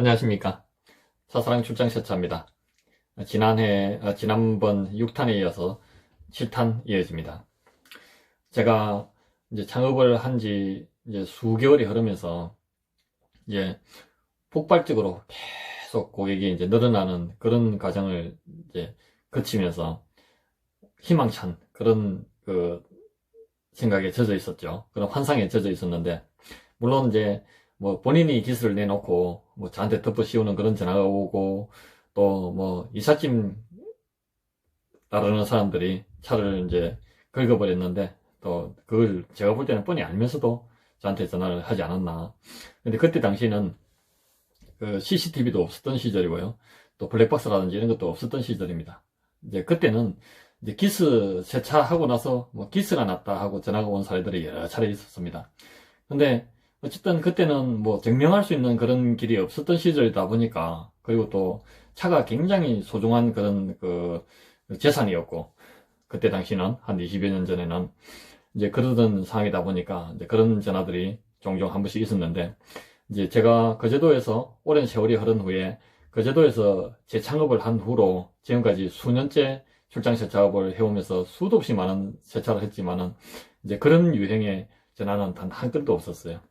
안녕하십니까. 사사랑 출장 세차입니다. 지난번 6탄에 이어서 7탄 이어집니다. 제가 이제 창업을 한 지 이제 수개월이 흐르면서 이제 폭발적으로 계속 고객이 이제 늘어나는 그런 과정을 이제 거치면서 희망찬 그런 생각에 젖어 있었죠. 그런 환상에 젖어 있었는데, 물론 이제 뭐 본인이 기술을 내놓고 뭐 저한테 덮어 씌우는 그런 전화가 오고, 또 뭐 이삿짐 따르는 사람들이 차를 이제 긁어버렸는데, 또 그걸 제가 볼 때는 뻔히 알면서도 저한테 전화를 하지 않았나. 근데 그때 당시는 그 CCTV도 없었던 시절이고요, 또 블랙박스라든지 이런 것도 없었던 시절입니다. 이제 그때는 이제 기스 세차하고 나서 뭐 기스가 났다 하고 전화가 온 사례들이 여러 차례 있었습니다. 근데 어쨌든 그때는 뭐 증명할 수 있는 그런 길이 없었던 시절이다 보니까, 그리고 또 차가 굉장히 소중한 그런 재산이었고, 그때 당시는 한 20여 년 전에는 이제 그러던 상황이다 보니까 이제 그런 전화들이 종종 한 번씩 있었는데, 이제 제가 거제도에서 오랜 세월이 흐른 후에 거제도에서 재창업을 한 후로 지금까지 수년째 출장 세차업을 해오면서 수도 없이 많은 세차를 했지만은 이제 그런 유형의 전화는 단 한 건도 없었어요.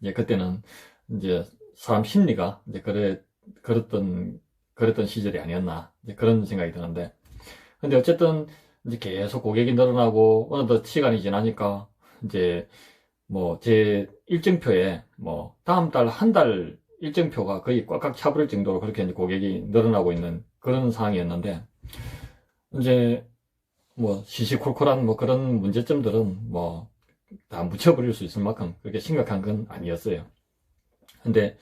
이제 그때는 이제 사람 심리가 이제 그랬던 시절이 아니었나, 이제 그런 생각이 드는데, 근데 어쨌든 이제 계속 고객이 늘어나고 어느덧 시간이 지나니까 이제 뭐 제 일정표에 뭐 다음 달 한 달 일정표가 거의 꽉꽉 차버릴 정도로 그렇게 이제 고객이 늘어나고 있는 그런 상황이었는데, 이제 뭐 시시콜콜한 뭐 그런 문제점들은 뭐 다 묻혀버릴 수 있을 만큼 그렇게 심각한 건 아니었어요. 근데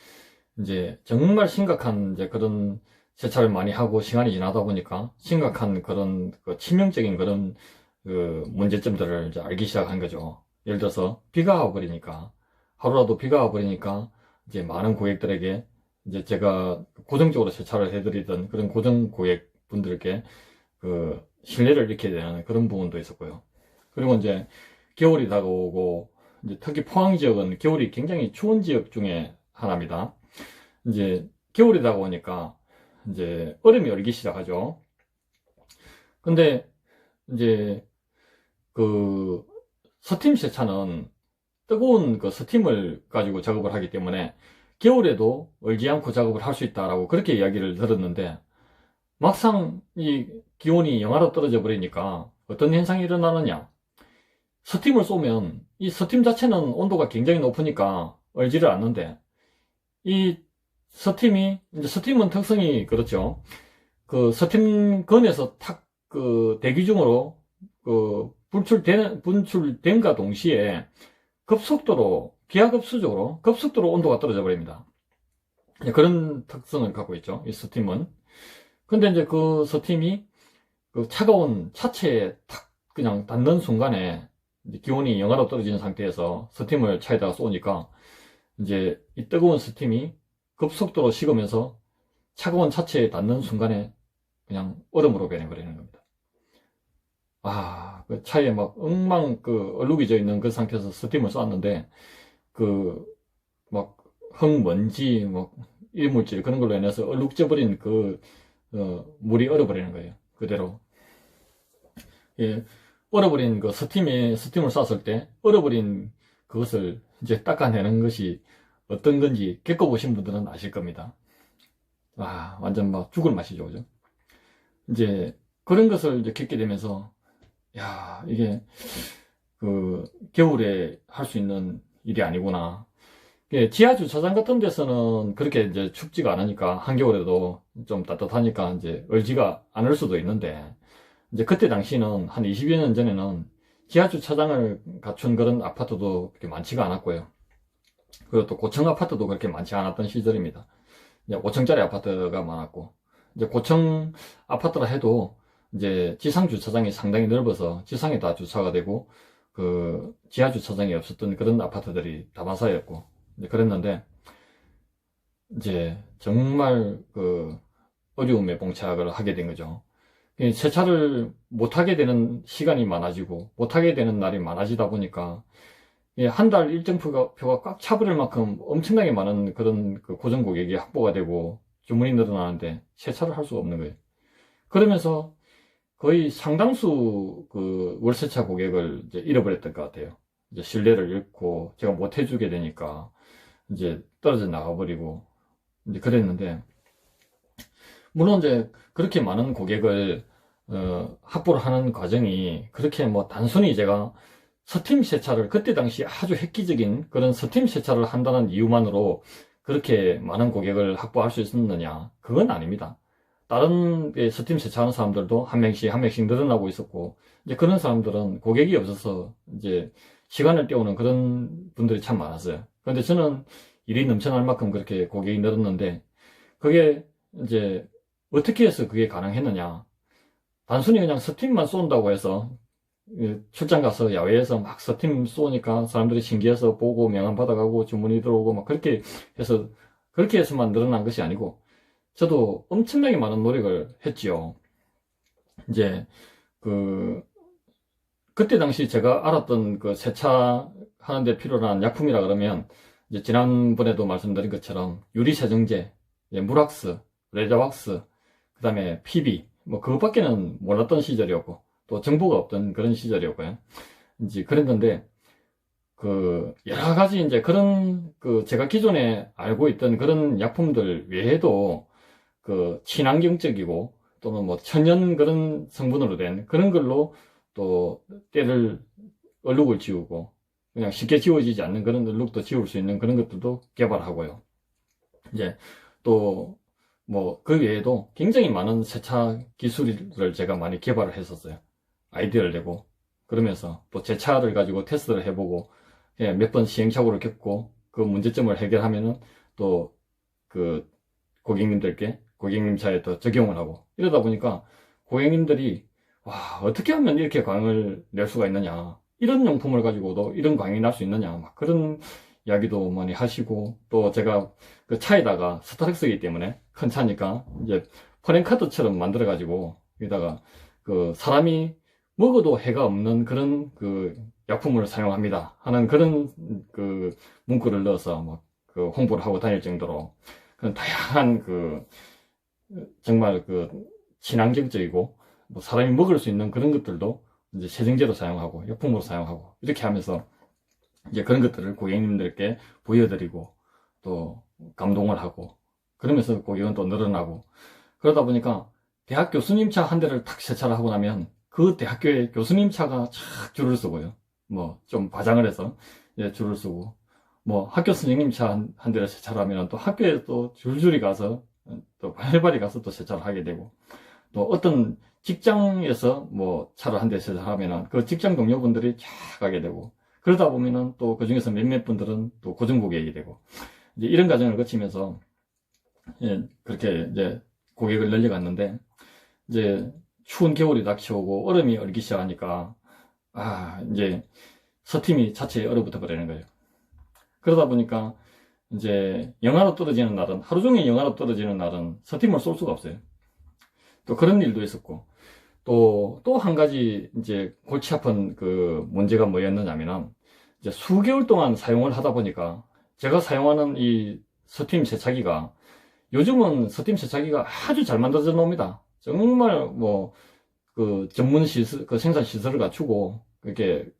이제 정말 심각한 이제 그런 세차를 많이 하고 시간이 지나다 보니까 심각한 그런 치명적인 그런 문제점들을 이제 알기 시작한 거죠. 예를 들어서 비가 와버리니까, 하루라도 비가 와버리니까 이제 많은 고객들에게 이제 제가 고정적으로 세차를 해드리던 그런 고정 고객분들께 신뢰를 잃게 되는 그런 부분도 있었고요. 그리고 이제 겨울이 다가오고, 이제 특히 포항 지역은 겨울이 굉장히 추운 지역 중에 하나입니다. 이제 겨울이 다가오니까 이제 얼음이 얼기 시작하죠. 근데 이제 스팀 세차는 뜨거운 스팀을 가지고 작업을 하기 때문에 겨울에도 얼지 않고 작업을 할 수 있다라고 그렇게 이야기를 들었는데, 막상 이 기온이 영하로 떨어져 버리니까 어떤 현상이 일어나느냐. 스팀을 쏘면 이 스팀 자체는 온도가 굉장히 높으니까 얼지를 않는데, 이 이제 스팀은 특성이 그렇죠. 스팀건에서 대기 중으로 분출됨과 동시에 기하급수적으로 급속도로 온도가 떨어져 버립니다. 그런 특성을 갖고 있죠, 이 스팀은. 근데 이제 스팀이 차가운 차체에 탁 그냥 닿는 순간에 기온이 영하로 떨어지는 상태에서 스팀을 차에다가 쏘니까 이제 이 뜨거운 스팀이 급속도로 식으면서 차가운 차체에 닿는 순간에 그냥 얼음으로 변해버리는 겁니다. 그 차에 막 엉망 얼룩이 져 있는 그 상태에서 스팀을 쐈는데, 막 흙먼지 이물질 그런 걸로 인해서 얼룩져 버린 물이 얼어버리는 거예요, 그대로. 예, 얼어버린 스팀을 쐈을 때 얼어버린 그것을 이제 닦아내는 것이 어떤 건지 겪어보신 분들은 아실 겁니다. 완전 막 죽을 맛이죠, 그죠? 이제 그런 것을 이제 겪게 되면서, 이게 겨울에 할 수 있는 일이 아니구나. 지하 주차장 같은 데서는 그렇게 이제 춥지가 않으니까, 한겨울에도 좀 따뜻하니까 이제 얼지가 않을 수도 있는데, 이제 그때 당시는 한 20여 년 전에는 지하 주차장을 갖춘 그런 아파트도 그렇게 많지가 않았고요. 그리고 또 고층 아파트도 그렇게 많지 않았던 시절입니다. 이제 5층짜리 아파트가 많았고, 이제 고층 아파트라 해도 이제 지상 주차장이 상당히 넓어서 지상에 다 주차가 되고, 지하 주차장이 없었던 그런 아파트들이 다반사였고, 이제 그랬는데, 이제 정말 어려움에 봉착을 하게 된 거죠. 세차를 못하게 되는 시간이 많아지고 못하게 되는 날이 많아지다 보니까 한 달 일정표가 꽉 차버릴 만큼 엄청나게 많은 그런 그 고정 고객이 확보가 되고 주문이 늘어나는데 세차를 할 수가 없는 거예요. 그러면서 거의 상당수 그 월세차 고객을 이제 잃어버렸던 것 같아요. 이제 신뢰를 잃고 제가 못 해주게 되니까 이제 떨어져 나가버리고 이제 그랬는데, 물론 이제 그렇게 많은 고객을 확보를 하는 과정이 그렇게 뭐 단순히 제가 스팀 세차를 그때 당시 아주 획기적인 그런 스팀 세차를 한다는 이유만으로 그렇게 많은 고객을 확보할 수 있었느냐, 그건 아닙니다. 다른 스팀 세차하는 사람들도 한 명씩 늘어나고 있었고, 이제 그런 사람들은 고객이 없어서 이제 시간을 때우는 그런 분들이 참 많았어요. 그런데 저는 일이 넘쳐날 만큼 그렇게 고객이 늘었는데, 그게 이제 어떻게 해서 그게 가능했느냐. 단순히 그냥 스팀만 쏜다고 해서 출장 가서 야외에서 막 스팀 쏘니까 사람들이 신기해서 보고 명함 받아가고 주문이 들어오고 막 그렇게 해서만 늘어난 것이 아니고, 저도 엄청나게 많은 노력을 했지요. 이제 그때 당시 제가 알았던 그 세차 하는데 필요한 약품이라 그러면, 이제 지난번에도 말씀드린 것처럼 유리 세정제, 물왁스, 레자왁스, 그 다음에 PB, 뭐 그것밖에는 몰랐던 시절이었고, 또 정보가 없던 그런 시절이었고요. 이제 그랬는데, 여러 가지 이제 그런 제가 기존에 알고 있던 그런 약품들 외에도 친환경적이고 또는 뭐 천연 그런 성분으로 된 그런 걸로 또 얼룩을 지우고 그냥 쉽게 지워지지 않는 그런 얼룩도 지울 수 있는 그런 것들도 개발하고요. 이제 또 뭐 그 외에도 굉장히 많은 세차 기술을 제가 많이 개발을 했었어요. 아이디어를 내고, 그러면서 또 제 차를 가지고 테스트를 해보고 몇 번 시행착오를 겪고 그 문제점을 해결하면은 또 고객님 차에 또 적용을 하고, 이러다 보니까 고객님들이 와, 어떻게 하면 이렇게 광을 낼 수가 있느냐, 이런 용품을 가지고도 이런 광이 날 수 있느냐, 막 그런 이야기도 많이 하시고, 또 제가 그 차에다가 스타렉스이기 때문에 큰 차니까 이제 프랭카드처럼 만들어 가지고 여기다가 사람이 먹어도 해가 없는 그런 약품을 사용합니다 하는 그런 문구를 넣어서 막 홍보를 하고 다닐 정도로 그런 다양한 정말 친환경적이고 뭐 사람이 먹을 수 있는 그런 것들도 이제 세정제로 사용하고 약품으로 사용하고 이렇게 하면서 이제 그런 것들을 고객님들께 보여드리고 또 감동을 하고, 그러면서 고객은 또 늘어나고, 그러다 보니까 대학 교수님 차 한 대를 탁 세차를 하고 나면 그 대학교에 교수님 차가 쫙 줄을 서고요. 뭐 좀 과장을 해서 줄을 서고, 뭐 학교 선생님 차 한 대를 세차를 하면 또 학교에 또 줄줄이 가서 또 발발이 가서 또 세차를 하게 되고, 또 어떤 직장에서 뭐 차를 한 대 세차하면은 그 직장 동료분들이 쫙 가게 되고, 그러다 보면은 또 그 중에서 몇몇 분들은 또 고정 고객이 되고, 이제 이런 과정을 거치면서 그렇게 이제 고객을 늘려갔는데, 이제 추운 겨울이 닥쳐오고 얼음이 얼기 시작하니까 이제 스팀이 자체에 얼어붙어 버리는 거예요. 그러다 보니까 이제 영하로 떨어지는 날은, 하루 종일 영하로 떨어지는 날은 스팀을 쏠 수가 없어요. 또 그런 일도 있었고, 또 한 가지 이제 골치 아픈 문제가 뭐였느냐면은, 이제 수개월 동안 사용을 하다 보니까 제가 사용하는 이 스팀 세차기가, 요즘은 스팀 세차기가 아주 잘 만들어져 놉니다. 정말 뭐 전문 시설, 생산 시설을 갖추고 이렇게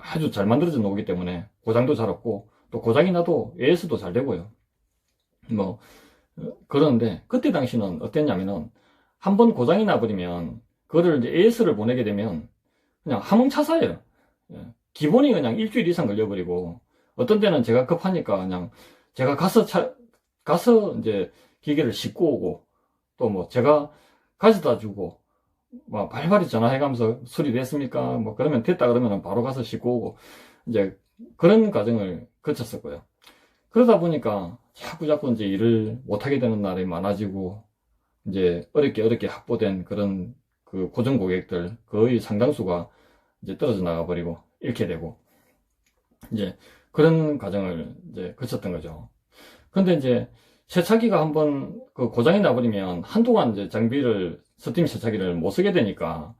아주 잘 만들어져 놓기 때문에 고장도 잘 없고, 또 고장이 나도 AS도 잘 되고요. 뭐 그런데 그때 당시는 어땠냐면은, 한번 고장이 나버리면 그거를 이제 AS를 보내게 되면 그냥 함흥차사예요. 기본이 그냥 일주일 이상 걸려버리고, 어떤 때는 제가 급하니까 그냥 제가 가서 이제 기계를 싣고 오고, 또 뭐 제가 가져다 주고, 뭐 발발이 전화해가면서 수리됐습니까? 뭐 그러면 됐다 그러면 바로 가서 싣고 오고, 이제 그런 과정을 거쳤었고요. 그러다 보니까 자꾸 이제 일을 못하게 되는 날이 많아지고, 이제 어렵게 확보된 그런 고정 고객들 거의 상당수가 이제 떨어져 나가버리고 잃게 되고, 이제 그런 과정을 이제 거쳤던 거죠. 근데 이제 세차기가 한번 고장이 나버리면 한동안 이제 스팀 세차기를 못 쓰게 되니까,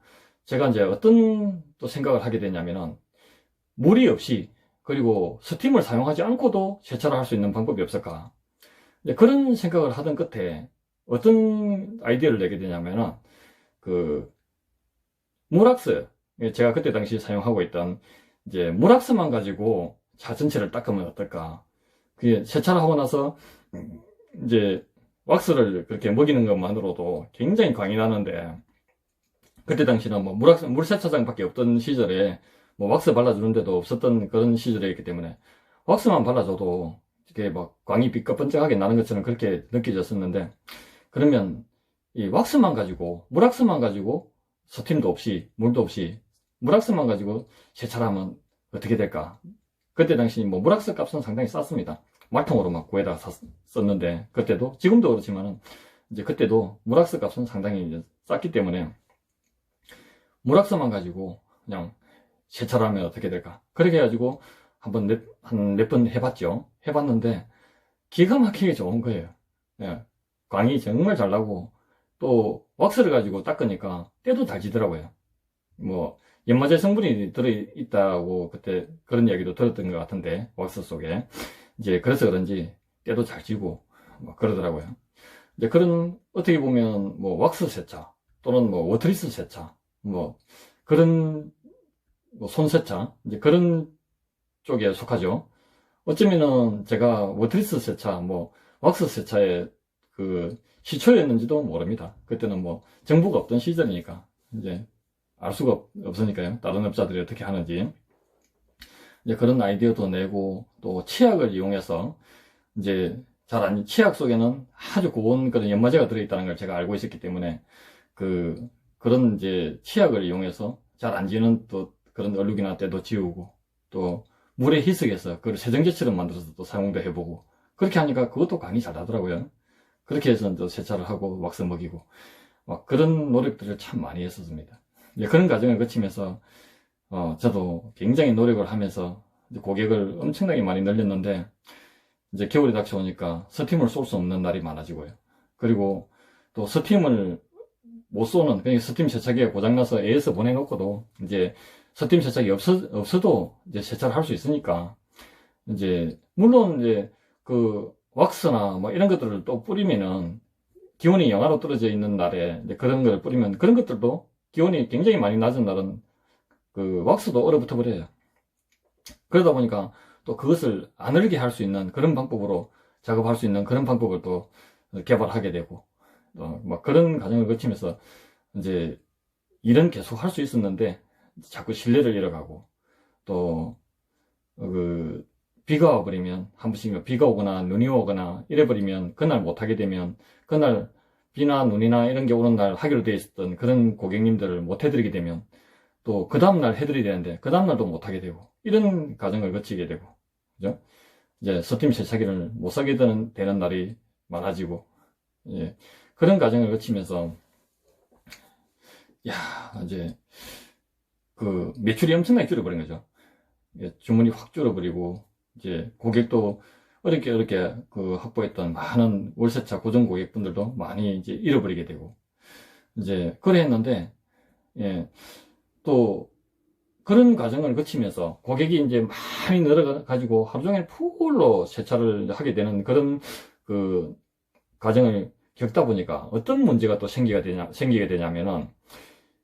제가 이제 어떤 또 생각을 하게 되냐면은, 무리 없이 그리고 스팀을 사용하지 않고도 세차를 할 수 있는 방법이 없을까? 이제 그런 생각을 하던 끝에 어떤 아이디어를 내게 되냐면은, 그, 물왁스. 제가 그때 당시 사용하고 있던, 이제, 물왁스만 가지고 차 전체를 닦으면 어떨까? 그게 세차를 하고 나서, 이제, 왁스를 그렇게 먹이는 것만으로도 굉장히 광이 나는데, 그때 당시는 뭐 물세차장밖에 없던 시절에, 뭐 왁스 발라주는 데도 없었던 그런 시절이었기 때문에, 왁스만 발라줘도, 이렇게 막 광이 삐까번쩍하게 나는 것처럼 그렇게 느껴졌었는데, 그러면 이 왁스만 가지고, 물왁스만 가지고 스팀도 없이, 물도 없이, 물왁스만 가지고 세차를 하면 어떻게 될까? 그때 당시 뭐 물왁스 값은 상당히 쌌습니다. 말통으로 막 구해다 썼는데, 그때도, 지금도 그렇지만은, 이제 그때도 물왁스 값은 상당히 이제 쌌기 때문에, 물왁스만 가지고 그냥 세차를 하면 어떻게 될까? 그렇게 해가지고 한 몇 번 해봤죠. 해봤는데, 기가 막히게 좋은 거예요. 예. 광이 정말 잘 나고, 또 왁스를 가지고 닦으니까 때도 잘 지더라고요. 뭐 연마제 성분이 들어있다고 그때 그런 이야기도 들었던 것 같은데, 왁스 속에 이제 그래서 그런지 때도 잘 지고 뭐 그러더라고요. 이제 그런, 어떻게 보면 뭐 왁스 세차 또는 뭐 워터리스 세차, 뭐 그런, 뭐 손세차, 이제 그런 쪽에 속하죠. 어쩌면은 제가 워터리스 세차, 뭐 왁스 세차의 그 시초였는지도 모릅니다. 그때는 뭐 정보가 없던 시절이니까 이제 알 수가 없으니까요. 다른 업자들이 어떻게 하는지. 이제 그런 아이디어도 내고, 또 치약을 이용해서 이제 치약 속에는 아주 고운 그런 연마제가 들어있다는 걸 제가 알고 있었기 때문에, 그런 이제 치약을 이용해서 잘 안 지는 또 그런 얼룩이나 때도 지우고, 또 물에 희석해서 그걸 세정제처럼 만들어서 또 사용도 해보고, 그렇게 하니까 그것도 광이 잘 나더라고요. 그렇게 해서 또 세차를 하고 왁스 먹이고, 막 그런 노력들을 참 많이 했었습니다. 이제 그런 과정을 거치면서, 저도 굉장히 노력을 하면서 이제 고객을 엄청나게 많이 늘렸는데, 이제 겨울이 닥쳐오니까 스팀을 쏠 수 없는 날이 많아지고요. 그리고 또 스팀을 못 쏘는, 그냥 스팀 세차기가 고장나서 AS 보내놓고도, 이제 스팀 세차기 없어도 이제 세차를 할 수 있으니까, 이제, 물론 이제 그 왁스나 뭐 이런 것들을 또 뿌리면은, 기온이 영하로 떨어져 있는 날에 이제 그런 걸 뿌리면, 그런 것들도 기온이 굉장히 많이 낮은 날은 그 왁스도 얼어붙어 버려요. 그러다 보니까 또 그것을 안 얼게 할 수 있는 그런 방법으로 작업할 수 있는 그런 방법을 또 개발하게 되고, 막 그런 과정을 거치면서 이제 일은 계속 할 수 있었는데, 자꾸 신뢰를 잃어가고, 또 비가 와버리면, 한 번씩 비가 오거나 눈이 오거나 이래버리면, 그날 못하게 되면, 그날 비나 눈이나 이런 게 오는 날 하기로 되어 있었던 그런 고객님들을 못 해드리게 되면, 또 그 다음날 해드려야 되는데 그 다음날도 못하게 되고, 이런 과정을 거치게 되고, 그죠? 이제 스팀 세차기를 못 사게 되는 날이 많아지고, 예, 그런 과정을 거치면서, 야, 이제 그 매출이 엄청나게 줄어버린 거죠. 주문이 확 줄어버리고, 이제 고객도 어렵게 그 확보했던 많은 월세차 고정 고객분들도 많이 이제 잃어버리게 되고, 이제 그래 했는데, 예, 또 그런 과정을 거치면서 고객이 이제 많이 늘어가지고 하루 종일 풀로 세차를 하게 되는 그런 그 과정을 겪다 보니까 어떤 문제가 또 생기게 되냐면은,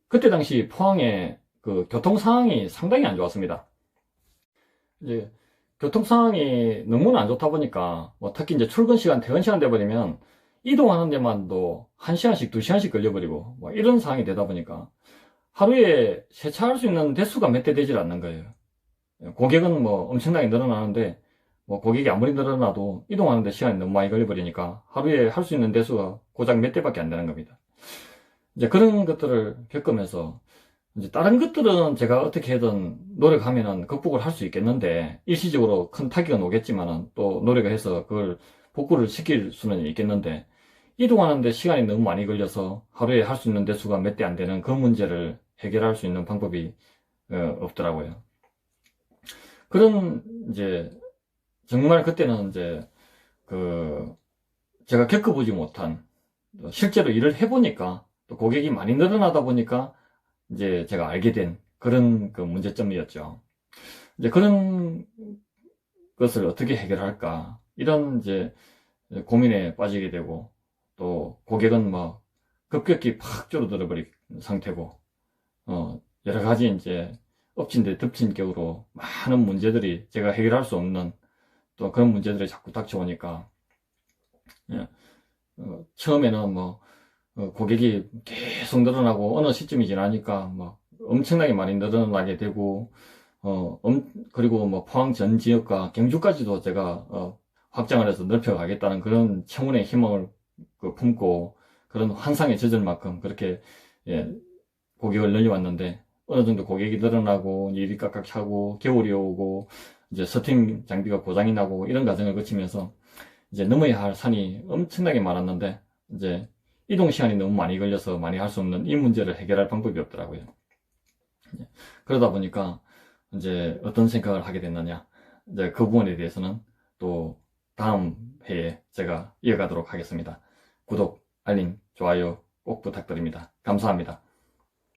그때 당시 포항에 그 교통 상황이 상당히 안 좋았습니다. 이제 교통 상황이 너무나 안 좋다 보니까, 뭐 특히 이제 출근 시간, 퇴근 시간 돼버리면 이동하는 데만도 1시간씩, 2시간씩 걸려버리고, 뭐 이런 상황이 되다 보니까 하루에 세차할 수 있는 대수가 몇 대 되질 않는 거예요. 고객은 뭐 엄청나게 늘어나는데, 뭐 고객이 아무리 늘어나도 이동하는데 시간이 너무 많이 걸려버리니까 하루에 할 수 있는 대수가 고작 몇 대밖에 안 되는 겁니다. 이제 그런 것들을 겪으면서, 이제 다른 것들은 제가 어떻게든 노력하면은 극복을 할 수 있겠는데, 일시적으로 큰 타격은 오겠지만은 또 노력을 해서 그걸 복구를 시킬 수는 있겠는데, 이동하는데 시간이 너무 많이 걸려서 하루에 할 수 있는 대수가 몇 대 안 되는 그 문제를 해결할 수 있는 방법이 없더라고요. 그런, 이제 정말 그때는 이제 제가 겪어보지 못한, 실제로 일을 해보니까, 또 고객이 많이 늘어나다 보니까 이제 제가 알게 된 그런 그 문제점이었죠. 이제 그런 것을 어떻게 해결할까? 이런 이제 고민에 빠지게 되고, 또 고객은 뭐 급격히 팍 줄어들어 버린 상태고, 여러 가지 이제 엎친 데 덮친 격으로 많은 문제들이 제가 해결할 수 없는 또 그런 문제들이 자꾸 닥쳐오니까, 예, 처음에는 뭐 고객이 계속 늘어나고 어느 시점이 지나니까 뭐 엄청나게 많이 늘어나게 되고, 그리고 뭐 포항 전 지역과 경주까지도 제가 확장을 해서 넓혀가겠다는 그런 청운의 희망을 품고 그런 환상에 젖을 만큼 그렇게, 예, 고객을 늘려왔는데, 어느 정도 고객이 늘어나고 일이 깍깍 차고 겨울이 오고 이제 서팅 장비가 고장이 나고 이런 과정을 거치면서 이제 넘어야 할 산이 엄청나게 많았는데, 이제 이동 시간이 너무 많이 걸려서 많이 할 수 없는 이 문제를 해결할 방법이 없더라고요. 그러다 보니까 이제 어떤 생각을 하게 됐느냐, 이제 그 부분에 대해서는 또 다음 회에 제가 이어가도록 하겠습니다. 구독, 알림, 좋아요 꼭 부탁드립니다. 감사합니다.